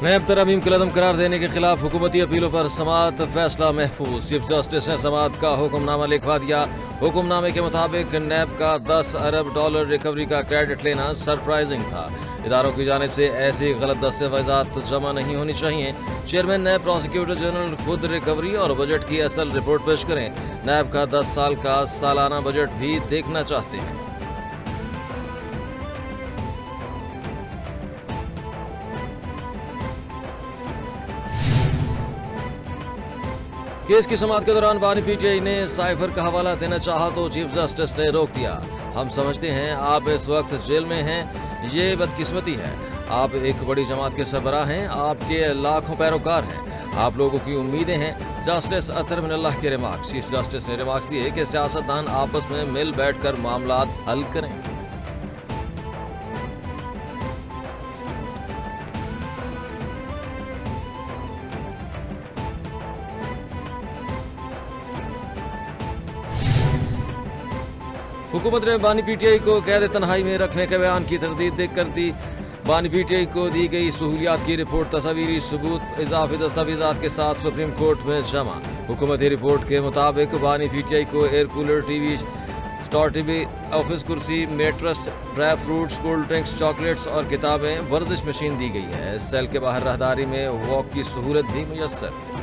नैब तरमीम कलदम करार देने के खिलाफ हुकूमती अपीलों पर समाअत फैसला महफूज। चीफ जस्टिस ने समाअत का हुक्मनामा लिखवा दिया। हुक्मनामे के मुताबिक नैब का $10 अरब रिकवरी का क्रेडिट लेना सरप्राइजिंग था। इदारों की जानिब से ऐसी गलत दस्तावेजात जमा नहीं होनी चाहिए। चेयरमैन नैब प्रोसिक्यूटर जनरल खुद रिकवरी और बजट की असल रिपोर्ट पेश करें। नैब का 10 साल का सालाना बजट भी देखना चाहते हैं। केस की समाअत के दौरान बानी पीटीआई ने साइफर का हवाला देना चाहा तो चीफ जस्टिस ने रोक दिया। हम समझते हैं आप इस वक्त जेल में हैं, ये बदकिस्मती है। आप एक बड़ी जमात के सरबराह हैं, आपके लाखों पैरोकार हैं, आप लोगों की उम्मीदें हैं। जस्टिस अतर मिनल्लाह के रिमार्क्स। चीफ जस्टिस ने रिमार्क्स दिए कि सियासतदान आपस में मिल बैठकर मामलात हल करें। हुकूमत ने बानी पीटीआई को कैद तन्हाई में रखने के बयान की तरदीद कर दी। बानी पीटीआई को दी गई सहूलियात की रिपोर्ट तस्वीरी सबूत इजाफी दस्तावेजात के साथ सुप्रीम कोर्ट में जमा। हुकूमती रिपोर्ट के मुताबिक बानी पीटीआई को air cooler, TV, store TV, office कुर्सी, mattress, dry fruits, cold drinks, chocolates और किताबें, वर्जिश मशीन दी गई है। इस सेल के बाहर राहदारी में वॉक की सहूलत भी मुयस्सर।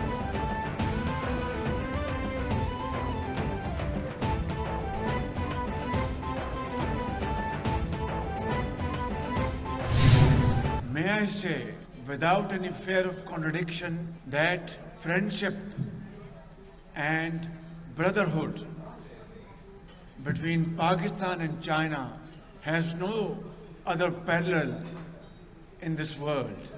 May I say, without any fear of contradiction, that friendship and brotherhood between Pakistan and China has no other parallel in this world.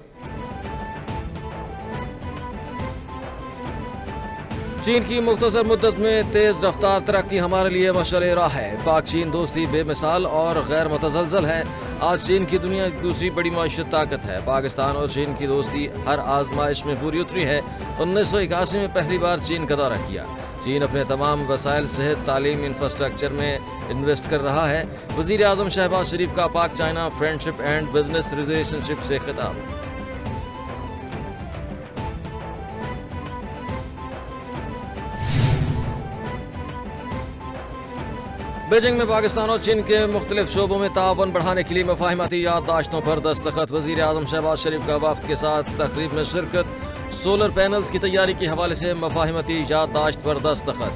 चीन की मुख्तसर मुद्दत में तेज रफ्तार तरक्की हमारे लिए मशअल राह है। पाक चीन दोस्ती बेमिसाल और गैर मुतज़लज़ल है। आज चीन की दुनिया की दूसरी बड़ी माशी ताकत है। पाकिस्तान और चीन की दोस्ती हर आजमाइश में पूरी उतरी है। 1981 में पहली बार चीन का दौरा किया। चीन अपने तमाम वसाइल, सेहत, तालीम, इंफ्रास्ट्रक्चर में इन्वेस्ट कर रहा है। वज़ीर आज़म शहबाज शरीफ का पाक China friendship and business relationship से खिताब। बीजिंग में पाकिस्तान और चीन के मुख्तलिफ शोबों में तावन बढ़ाने के लिए मफाहिमती याददाश्तों पर दस्तखत। वज़ीर आज़म शहबाज शरीफ का वफ़द के साथ तकरीब में शिरकत। सोलर पैनल्स की तैयारी के हवाले से मफाहिमती याददाश्त पर दस्तखत।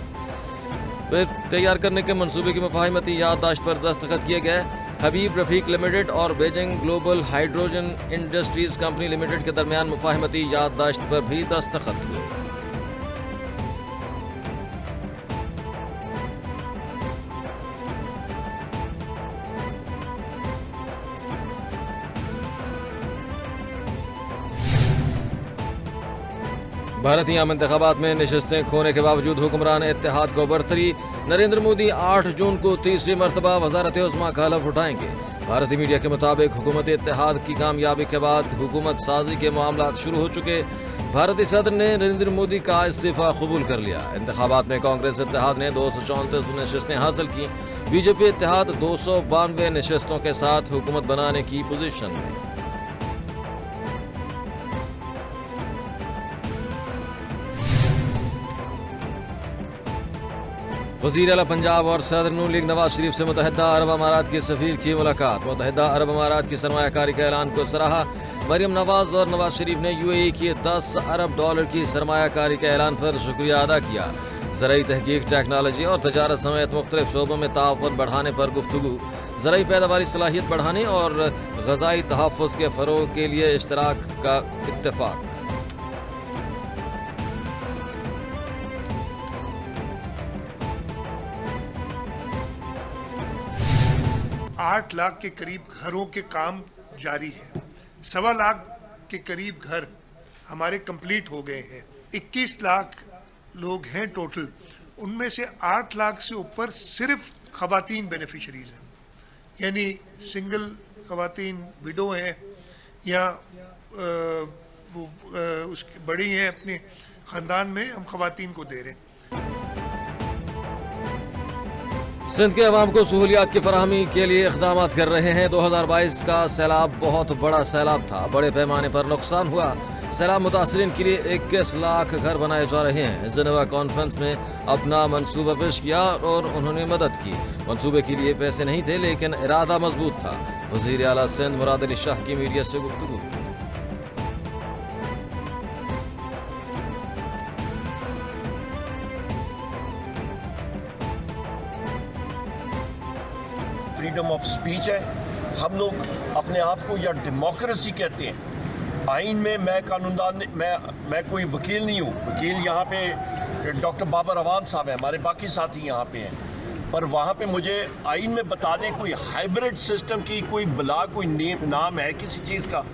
तैयार करने के मनसूबे की मफाहिमती याददाश्त पर दस्तखत किए गए। हबीब रफीक लिमिटेड और Beijing global hydrogen industries company limited के दरमियान मफाहिमती याददाश्त पर भी दस्तखत हुए। भारतीय आम इंतखाबात में नशस्तें खोने के बावजूद हुक्मरान इत्तेहाद को बरतरी। नरेंद्र मोदी 8 जून को तीसरी मरतबा वज़ारत उज़्मा का हलफ उठाएंगे। भारतीय मीडिया के मुताबिक हुकूमत इत्तेहाद की कामयाबी के बाद हुकूमत साजी के मामलात शुरू हो चुके। भारतीय सदर ने नरेंद्र मोदी का इस्तीफा कबूल कर लिया। इंतखाबात में कांग्रेस इत्तेहाद ने 234 नशस्तें हासिल की। बीजेपी इत्तेहाद 292 नशस्तों के साथ हुकूमत बनाने की पोजीशन में। वज़ीर आला पंजाब और सदर नून लीग नवाज शरीफ से मुत्तहिदा अरब अमारात के सफीर की मुलाकात। मुत्तहिदा अरब अमारात की सरमायाकारी के ऐलान को सराहा। मरियम नवाज और नवाज शरीफ ने यूएई के $10 अरब की सरमायाकारी के ऐलान पर शुक्रिया अदा किया। ज़राई तहकीक, टेक्नोलॉजी और तजारत समेत मुख्तलिफ शोबों में ताउन बढ़ाने पर गुफ्तगू। ज़राई पैदावारी सलाहियत बढ़ाने और ग़ज़ाई तहफ़्फ़ुज़ के फ़रोग़ के लिए इश्तराक का इत्तेफ़ाक। 8 लाख के करीब घरों के काम जारी है। 1.25 लाख के करीब घर हमारे कंप्लीट हो गए हैं। 21 लाख लोग हैं टोटल। उनमें से 8 लाख से ऊपर सिर्फ खवातीन बेनिफिशरीज हैं, यानी सिंगल खवातीन विडो हैं या उसकी बड़ी हैं अपने ख़ानदान में, हम खवातीन को दे रहे हैं। सिंध के अवाम को सहूलियात की फराहमी के लिए इक़दाम कर रहे हैं। 2022 का सैलाब बहुत बड़ा सैलाब था, बड़े पैमाने पर नुकसान हुआ। सैलाब मुतासरीन के लिए 21 लाख घर बनाए जा रहे हैं। जिनेवा कॉन्फ्रेंस में अपना मंसूबा पेश किया और उन्होंने मदद की। मंसूबे के लिए पैसे नहीं थे, लेकिन इरादा मजबूत था। वज़ीर आला सिंध मुराद अली शाह की मीडिया से गुफ्तगू। फ्रीडम ऑफ स्पीच है, हम लोग अपने आप को या डेमोक्रेसी कहते हैं। आइन में मैं कानूनदान, मैं कोई वकील नहीं हूँ। वकील यहाँ पे डॉक्टर बाबर अवान साहब हैं, हमारे बाकी साथी यहाँ पे हैं। पर वहाँ पे मुझे आइन में बता दें कोई हाइब्रिड सिस्टम की कोई बला, कोई नाम है किसी चीज़ का?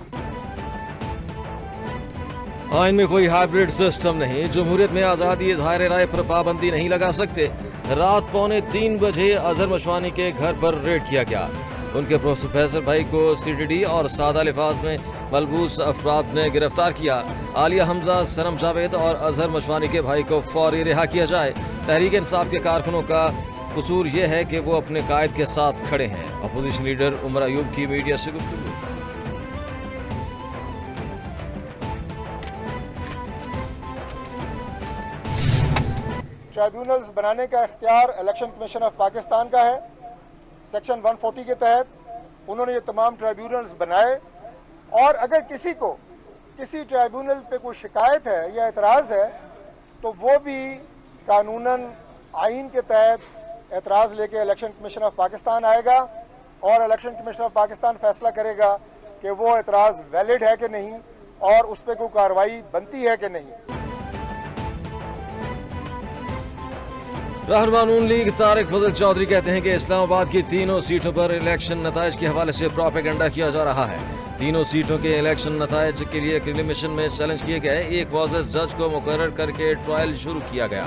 आइन में कोई हाइब्रिड सिस्टम नहीं। जमहूरियत में आज़ादी इज़हार राय पर पाबंदी नहीं लगा सकते। रात 2:45 बजे अजहर मशवानी के घर पर रेड किया गया। उनके प्रोफेसर भाई को CTD और सादा लिफाज में मलबूस अफराद ने गिरफ्तार किया। आलिया हमजा, सनम जावेद और अजहर मशवानी के भाई को फौरी रिहा किया जाए। तहरीक इंसाफ के कारकुनों का कसूर यह है कि वो अपने कायद के साथ खड़े हैं। अपोजिशन लीडर उमर अयूब की मीडिया से गुफ्तगू। ट्राइब्यूनल्स बनाने का इख्तियार इलेक्शन कमीशन ऑफ पाकिस्तान का है। सेक्शन 140 के तहत उन्होंने ये तमाम ट्राइब्यूनल्स बनाए, और अगर किसी को किसी ट्राइब्यूनल पे कोई शिकायत है या एतराज़ है तो वो भी कानूनन आइन के तहत एतराज़ लेके इलेक्शन कमीशन ऑफ पाकिस्तान आएगा, और इलेक्शन कमीशन ऑफ पाकिस्तान फैसला करेगा कि वो एतराज़ वैलिड है कि नहीं और उस पर कोई कार्रवाई बनती है कि नहीं। रहनुमा नून लीग तारिक फजल चौधरी कहते हैं कि इस्लामाबाद की तीनों सीटों पर इलेक्शन नताइज के हवाले से प्रोपेगेंडा किया जा रहा है। तीनों सीटों के इलेक्शन नताइज के लिए क्लेमेशन में चैलेंज किए गए। एक मुअज़्ज़ज़ जज को मुकर्रर करके ट्रायल शुरू किया गया।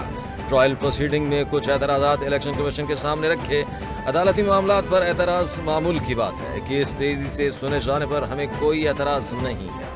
ट्रायल प्रोसीडिंग में कुछ एतराज़ात इलेक्शन कमीशन के सामने रखे। अदालती मामलात पर एतराज़ मामूल की बात है। केस तेजी से सुने जाने पर हमें कोई एतराज़ नहीं है।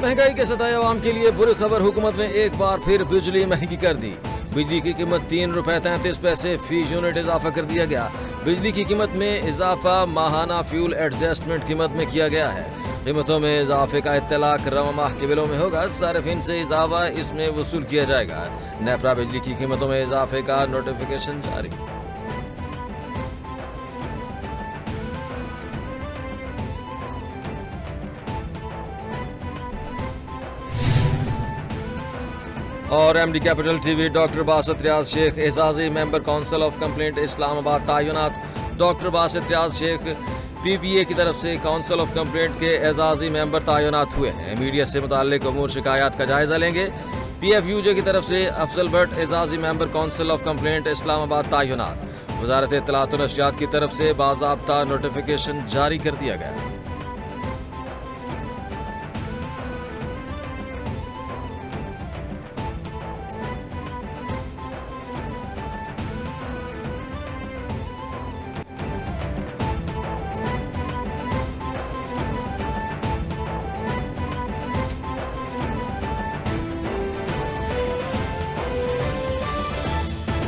महंगाई के सताए अवाम के लिए बुरी खबर, हुकूमत ने एक बार फिर बिजली महंगी कर दी। बिजली की कीमत ₹3.33 फी यूनिट इजाफा कर दिया गया। बिजली की कीमत में इजाफा माहाना फ्यूल एडजस्टमेंट कीमत में किया गया है। कीमतों में इजाफे का इत्तलाक रवा माह के बिलों में होगा। सारिफिन से इजाफा इसमें वसूल किया जाएगा। नेपरा बिजली की कीमतों में इजाफे का नोटिफिकेशन जारी। और MD capital TV doctor Basit Riaz Sheikh एजाजी member council of complaint Islamabad तैनात। डॉक्टर बासित रियाज शेख PPA की तरफ से काउंसिल ऑफ कंप्लेंट के एजाजी मेंबर तैनात हुए हैं। मीडिया से मुताल्लिक अमूर शिकायत का जायजा लेंगे। PFUJ की तरफ से अफजल भट्ट एजाजी member council of complaint Islamabad तैनात। वजारत इत्तलात और नशरियात की तरफ से बाज़ाब्ता नोटिफिकेशन जारी कर दिया गया।